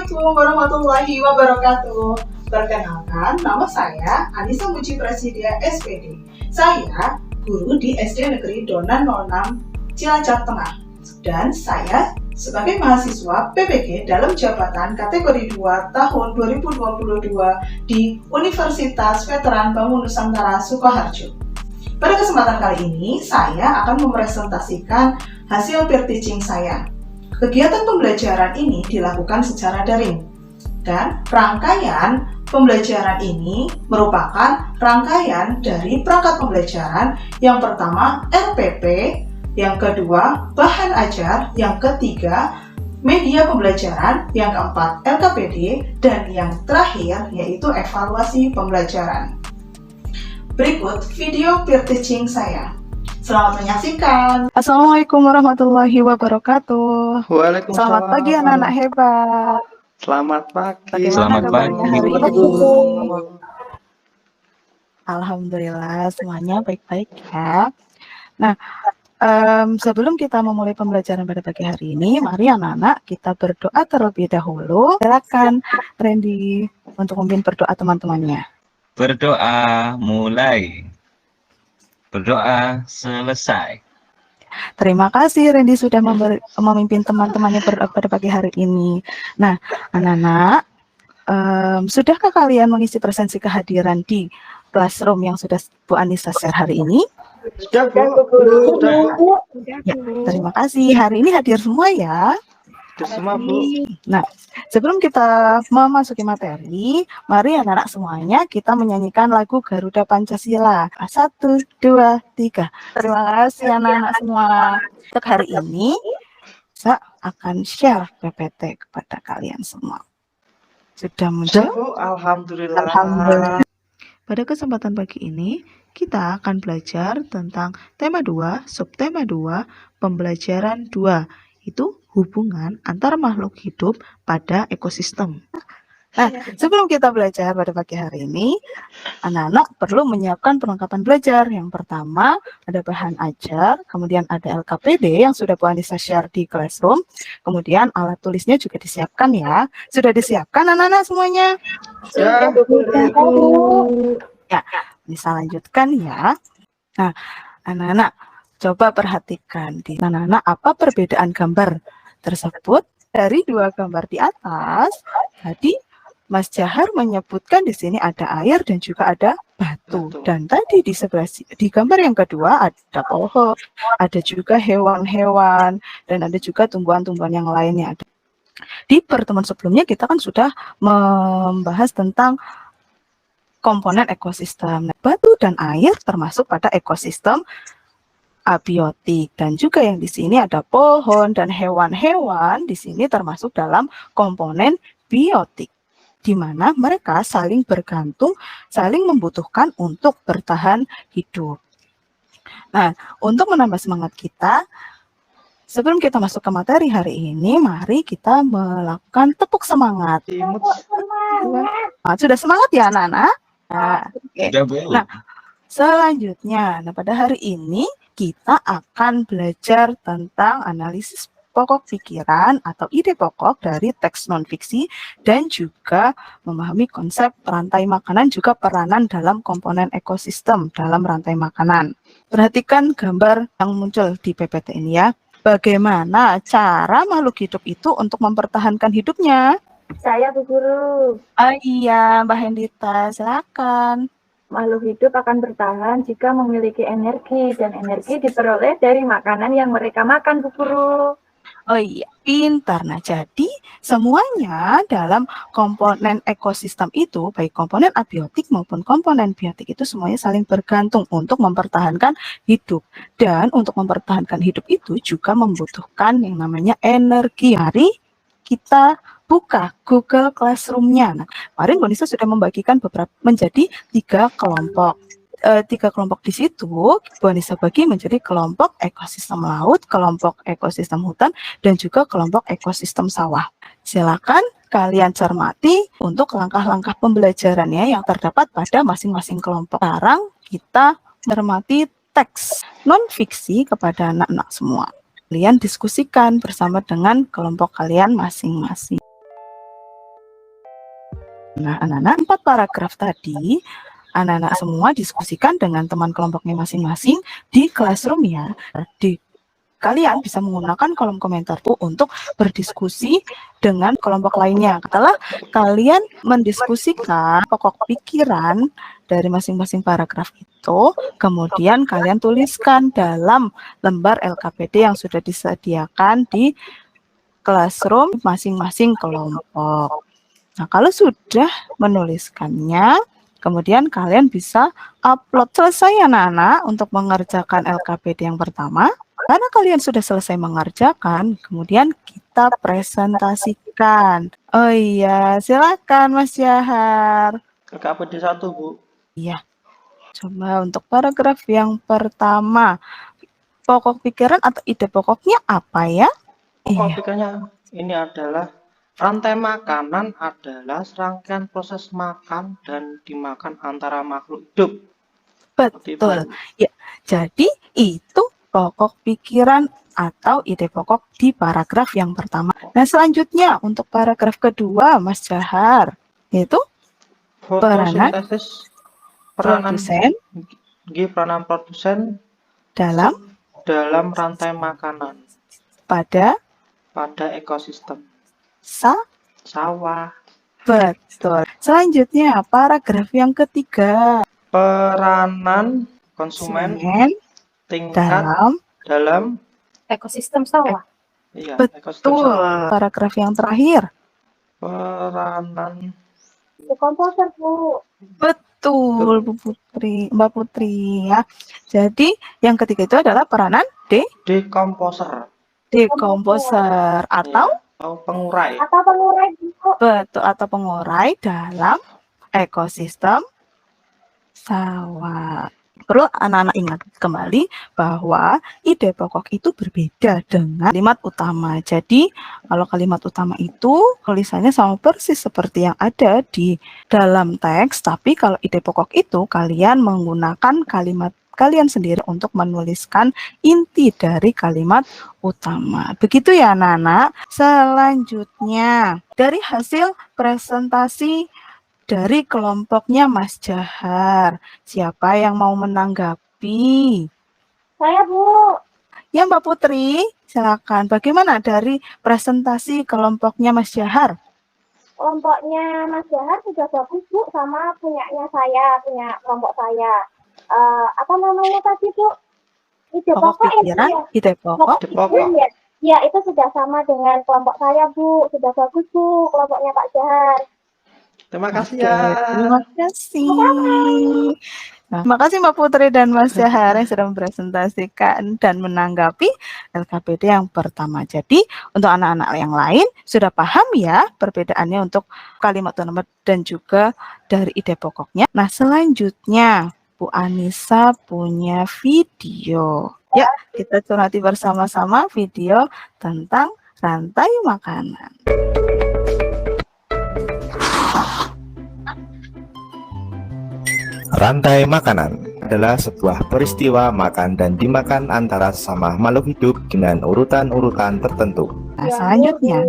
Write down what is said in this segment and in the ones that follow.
Assalamualaikum warahmatullahi wabarakatuh. Perkenalkan, nama saya Anissa Muji Prasidia SPD. Saya guru di SD Negeri Donan 06 Cilacap Tengah. Dan saya sebagai mahasiswa PPG dalam jabatan kategori 2 tahun 2022 di Universitas Veteran Bangun Nusantara Sukoharjo. Pada kesempatan kali ini, saya akan mempresentasikan hasil peer teaching saya. Kegiatan pembelajaran ini dilakukan secara daring, dan rangkaian pembelajaran ini merupakan rangkaian dari perangkat pembelajaran. Yang pertama RPP, yang kedua bahan ajar, yang ketiga media pembelajaran, yang keempat LKPD, dan yang terakhir yaitu evaluasi pembelajaran. Berikut video peer teaching saya. Selamat menyaksikan. Assalamualaikum warahmatullahi wabarakatuh. Waalaikumsalam. Selamat pagi anak-anak hebat. Selamat pagi. Bagaimana Selamat kabarnya pagi. hari ini? Alhamdulillah semuanya baik-baik ya. Nah, sebelum kita memulai pembelajaran pada pagi hari ini, mari anak-anak kita berdoa terlebih dahulu. Silakan Randy untuk memimpin berdoa teman-temannya. Berdoa mulai. Berdoa selesai. Terima kasih Randy sudah memimpin teman-temannya berdoa pada pagi hari ini. Nah, anak-anak, sudahkah kalian mengisi presensi kehadiran di classroom yang sudah Bu Anissa share hari ini? Sudah, Bu. Ya, terima kasih. Hari ini hadir semua ya. Sudah semua, Bu. Nah, sebelum kita memasuki materi, mari anak-anak semuanya kita menyanyikan lagu Garuda Pancasila. 1, 2, 3. Terima kasih anak-anak semua. Untuk hari ini, saya akan share PPT kepada kalian semua. Sudah muncul? Bu, alhamdulillah. Alhamdulillah. Pada kesempatan pagi ini, kita akan belajar tentang tema 2, subtema 2, pembelajaran 2. Itu hubungan antar makhluk hidup pada ekosistem. Nah, sebelum kita belajar pada pagi hari ini, anak-anak perlu menyiapkan perlengkapan belajar. Yang pertama, ada bahan ajar, kemudian ada LKPD yang sudah Bu Anissa share di classroom, kemudian alat tulisnya juga disiapkan ya. Sudah disiapkan anak-anak semuanya? Ya, Ya, bisa lanjutkan ya. Nah, anak-anak, coba perhatikan di anak-anak apa perbedaan gambar tersebut dari dua gambar di atas. Tadi Mas Jahar menyebutkan di sini ada air dan juga ada batu. Dan tadi di sebelah di gambar yang kedua ada pohon, ada juga hewan-hewan, dan ada juga tumbuhan-tumbuhan yang lainnya. Di pertemuan sebelumnya kita kan sudah membahas tentang komponen ekosistem. Nah, batu dan air termasuk pada ekosistem abiotik, dan juga yang di sini ada pohon dan hewan-hewan di sini termasuk dalam komponen biotik, di mana mereka saling bergantung, saling membutuhkan untuk bertahan hidup. Nah, untuk menambah semangat kita, sebelum kita masuk ke materi hari ini, mari kita melakukan tepuk semangat. Sudah semangat ya anak-anak? Nah, okay. Nah, selanjutnya, pada hari ini kita akan belajar tentang analisis pokok pikiran atau ide pokok dari teks non-fiksi dan juga memahami konsep rantai makanan, juga peranan dalam komponen ekosistem dalam rantai makanan. Perhatikan gambar yang muncul di PPT ini ya. Bagaimana cara makhluk hidup itu untuk mempertahankan hidupnya? Saya Bu Guru. Oh iya, Mbak Hendita, silakan. Makhluk hidup akan bertahan jika memiliki energi, dan energi diperoleh dari makanan yang mereka makan, Bu Guru. Oh iya, pintar. Nah, jadi semuanya dalam komponen ekosistem itu, baik komponen abiotik maupun komponen biotik itu semuanya saling bergantung untuk mempertahankan hidup. Dan untuk mempertahankan hidup itu juga membutuhkan yang namanya energi. Mari kita buka Google Classroom-nya. Nah, kemarin Bu Anissa sudah membagikan beberapa menjadi 3 kelompok. 3 kelompok di situ Bu Anissa bagi menjadi kelompok ekosistem laut, kelompok ekosistem hutan, dan juga kelompok ekosistem sawah. Silakan kalian cermati untuk langkah-langkah pembelajarannya yang terdapat pada masing-masing kelompok. Sekarang kita cermati teks non-fiksi kepada anak-anak semua. Kalian diskusikan bersama dengan kelompok kalian masing-masing. Nah, anak-anak 4 paragraf tadi, anak-anak semua diskusikan dengan teman kelompoknya masing-masing di classroom ya. Kalian bisa menggunakan kolom komentar tuh untuk berdiskusi dengan kelompok lainnya. Setelah kalian mendiskusikan pokok pikiran dari masing-masing paragraf itu, kemudian kalian tuliskan dalam lembar LKPD yang sudah disediakan di classroom masing-masing kelompok. Nah, kalau sudah menuliskannya, kemudian kalian bisa upload. Selesai anak-anak untuk mengerjakan LKPD yang pertama. Karena kalian sudah selesai mengerjakan, kemudian kita presentasikan. Oh iya, silakan Mas Jahar. LKPD 1, Bu. Iya, coba untuk paragraf yang pertama. Pokok pikiran atau ide pokoknya apa ya? Pokok pikirnya ini adalah rantai makanan adalah serangkaian proses makan dan dimakan antara makhluk hidup. Betul. Ya, jadi itu pokok pikiran atau ide pokok di paragraf yang pertama. Nah, selanjutnya untuk paragraf kedua, Mas Jahar, yaitu peranan produsen dalam rantai makanan pada ekosistem sawah. Betul. Selanjutnya paragraf yang ketiga, peranan konsumen dalam ekosistem sawah. Iya, betul. Paragraf yang terakhir, peranan Dekomposer, Bu. betul, Bu Putri, Mbak Putri ya. Jadi yang ketiga itu adalah peranan dekomposer atau pengurai. Betul, atau pengurai dalam ekosistem sawah. Perlu anak-anak ingat kembali bahwa ide pokok itu berbeda dengan kalimat utama. Jadi, kalau kalimat utama itu tulisannya sama persis seperti yang ada di dalam teks, tapi kalau ide pokok itu kalian menggunakan kalimat kalian sendiri untuk menuliskan inti dari kalimat utama. Begitu ya anak-anak. Selanjutnya, dari hasil presentasi dari kelompoknya Mas Jahar, siapa yang mau menanggapi? Saya, Bu. Ya, Mbak Putri, silakan. Bagaimana dari presentasi kelompoknya Mas Jahar? Kelompoknya Mas Jahar sudah bagus, Bu, sama punyanya saya, punya kelompok saya. Apa namanya tadi, Bu? Ide pokok pikiran, ya? Ide pokok. Ya, itu sudah sama dengan kelompok saya, Bu. Sudah bagus, Bu, kelompoknya Pak Jahar. Terima kasih ya. Terima kasih. Nah, terima kasih Mbak Putri dan Mas Jahar yang sudah mempresentasikan dan menanggapi LKPD yang pertama. Jadi, untuk anak-anak yang lain sudah paham ya perbedaannya untuk kalimat utama dan juga dari ide pokoknya. Nah, selanjutnya Bu Anissa punya video. Ya, kita cermati bersama-sama video tentang rantai makanan. Rantai makanan adalah sebuah peristiwa makan dan dimakan antara sesama makhluk hidup dengan urutan-urutan tertentu. Nah, selanjutnya,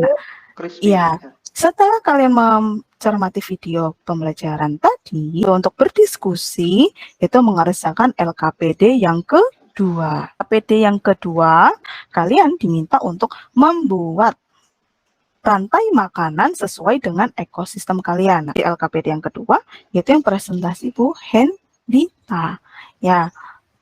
setelah kalian mencermati video pembelajaran tadi, untuk berdiskusi itu mengerjakan LKPD yang kedua. LKPD yang kedua, kalian diminta untuk membuat rantai makanan sesuai dengan ekosistem kalian. Nah, di LKPD yang kedua, yaitu yang presentasi Bu Hendita. Ya,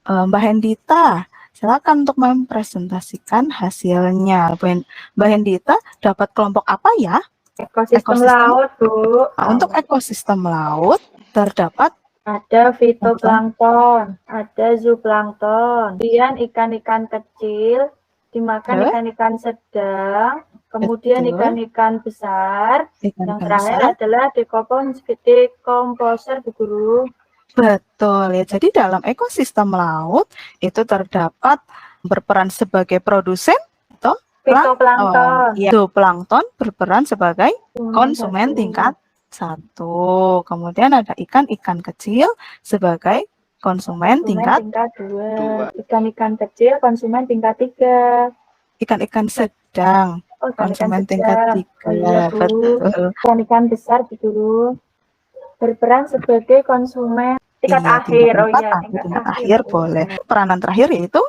Mbak Hendita, silakan untuk mempresentasikan hasilnya. Mbak Hendita dapat kelompok apa ya? Ekosistem laut, Bu. Nah, untuk ekosistem laut terdapat ada fitoplankton, ada zooplankton, kemudian ikan-ikan kecil, dimakan ikan-ikan sedang, kemudian ikan-ikan besar, yang terakhir adalah dekomposer, Bu Guru. Betul ya, jadi dalam ekosistem laut itu terdapat berperan sebagai produsen atau fitoplankton. Zooplankton berperan sebagai konsumen tingkat 1. Kemudian ada ikan-ikan kecil sebagai konsumen tingkat 2. Ikan-ikan kecil konsumen tingkat 3. Ikan-ikan sedang konsumen tingkat 3. Betul. Ikan-ikan besar, Bu Guru. berperan sebagai konsumen tingkat Iya, akhir. Oh tingkat iya, empat, tingkat akhir boleh. Peranan terakhir yaitu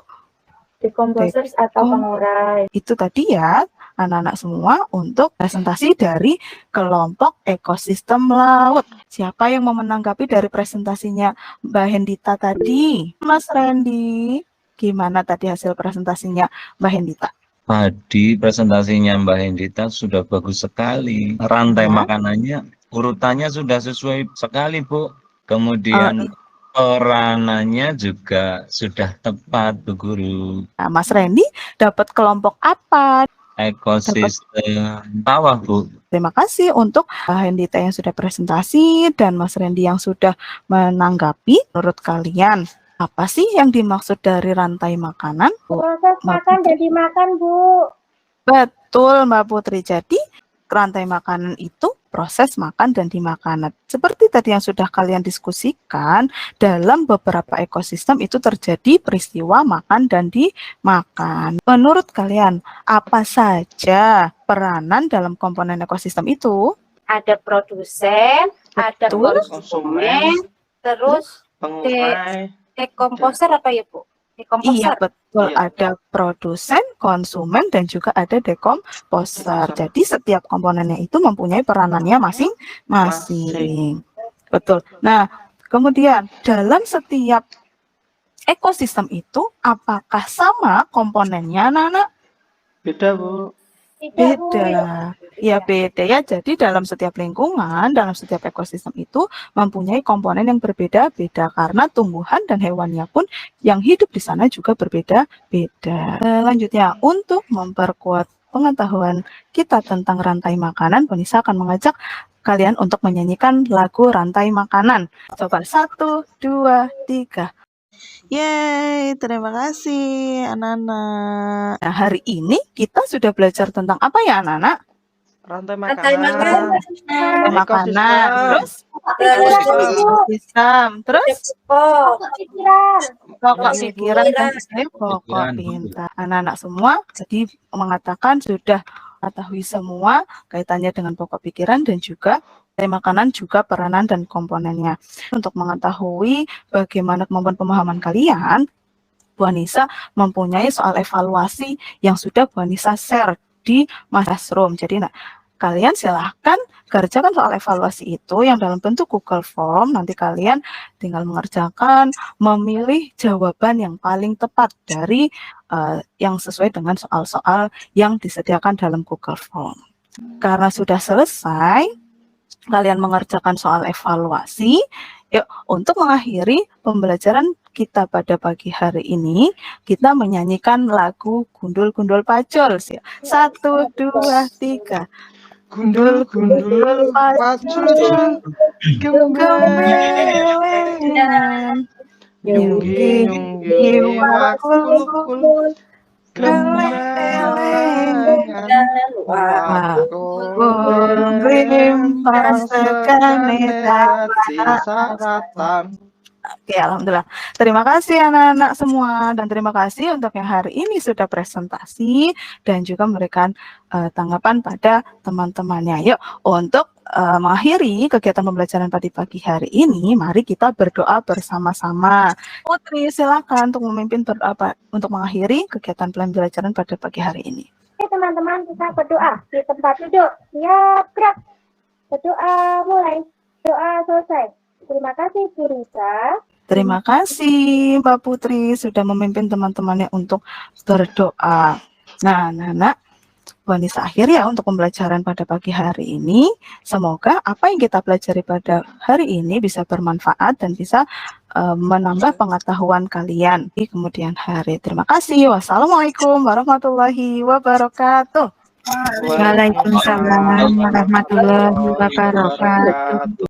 Decomposers atau pengurai. itu tadi ya, anak-anak semua, untuk presentasi dari kelompok ekosistem laut. Siapa yang mau menanggapi dari presentasinya Mbak Hendita tadi? Mas Randy, gimana tadi hasil presentasinya Mbak Hendita? Tadi presentasinya Mbak Hendita sudah bagus sekali. Rantai Ya. makanannya, urutannya sudah sesuai sekali, Bu. Kemudian peranannya juga sudah tepat, Bu Guru. Nah, Mas Randy dapat kelompok apa? Ekosistem bawah, Bu. Terima kasih untuk Mbak Hendita yang sudah presentasi dan Mas Randy yang sudah menanggapi. Menurut kalian, apa sih yang dimaksud dari rantai makanan? Proses makan dan dimakan, Bu. Betul, Mbak Putri. Jadi, rantai makanan itu proses makan dan dimakan. Seperti tadi yang sudah kalian diskusikan, dalam beberapa ekosistem itu terjadi peristiwa makan dan dimakan. Menurut kalian, apa saja peranan dalam komponen ekosistem itu? Ada produsen, ada Betul. konsumen, terus Pengurai. dekomposer apa ya, Bu? Iya, Dekomposer. betul. Iya. Ada produsen, konsumen, dan juga ada dekomposer. Jadi setiap komponennya itu mempunyai peranannya masing-masing. Betul. Nah, kemudian dalam setiap ekosistem itu, apakah sama komponennya, anak-anak? Beda, Bu. Tidak, Bu. Beda. Ya, beda ya. Jadi dalam setiap lingkungan, dalam setiap ekosistem itu mempunyai komponen yang berbeda-beda karena tumbuhan dan hewannya pun yang hidup di sana juga berbeda-beda. Selanjutnya, untuk memperkuat pengetahuan kita tentang rantai makanan, Bonisa akan mengajak kalian untuk menyanyikan lagu Rantai Makanan. Coba 1, 2, 3. Yeay, terima kasih anak-anak. Nah, hari ini kita sudah belajar tentang apa ya anak-anak? Rantai Rantai makanan. Rantai makanan, terus Ekosistem. sistem, terus Pikiran. pokok Ini, Bu. pikiran dan pokok Pikiran. pintar. Anak-anak semua jadi mengatakan sudah mengetahui semua kaitannya dengan pokok pikiran dan juga rantai makanan juga peranan dan komponennya. Untuk mengetahui bagaimana kemampuan pemahaman kalian, Bu Anissa mempunyai soal evaluasi yang sudah Bu Anissa share di Classroom. Jadi kalian silahkan kerjakan soal evaluasi itu yang dalam bentuk Google Form. Nanti kalian tinggal mengerjakan, memilih jawaban yang paling tepat dari yang sesuai dengan soal-soal yang disediakan dalam Google Form. Karena sudah selesai, kalian mengerjakan soal evaluasi. Yuk, untuk mengakhiri pembelajaran kita pada pagi hari ini, kita menyanyikan lagu Gundul-Gundul Pacul. 1, 2, 3. Gundul-gundul pacul Gembelengan, Nyunggi-nyunggi wakul-kul Gembelengan Wakul saratan. Oke, alhamdulillah. Terima kasih anak-anak semua dan terima kasih untuk yang hari ini sudah presentasi dan juga memberikan tanggapan pada teman-temannya. Yuk, untuk mengakhiri kegiatan pembelajaran pada pagi hari ini, mari kita berdoa bersama-sama. Putri, silakan untuk memimpin berdoa untuk mengakhiri kegiatan pembelajaran pada pagi hari ini. Oke, teman-teman, kita berdoa di tempat duduk. Siap, gerak. Berdoa mulai. Doa selesai. Terima kasih, Bu Risa. Terima kasih Mbak Putri sudah memimpin teman-temannya untuk berdoa. Nah, anak-anak, Bu Anissa akhir ya untuk pembelajaran pada pagi hari ini. Semoga apa yang kita pelajari pada hari ini bisa bermanfaat dan bisa menambah pengetahuan kalian di kemudian hari. Terima kasih. Wassalamualaikum warahmatullahi wabarakatuh. Waalaikumsalam warahmatullahi wabarakatuh.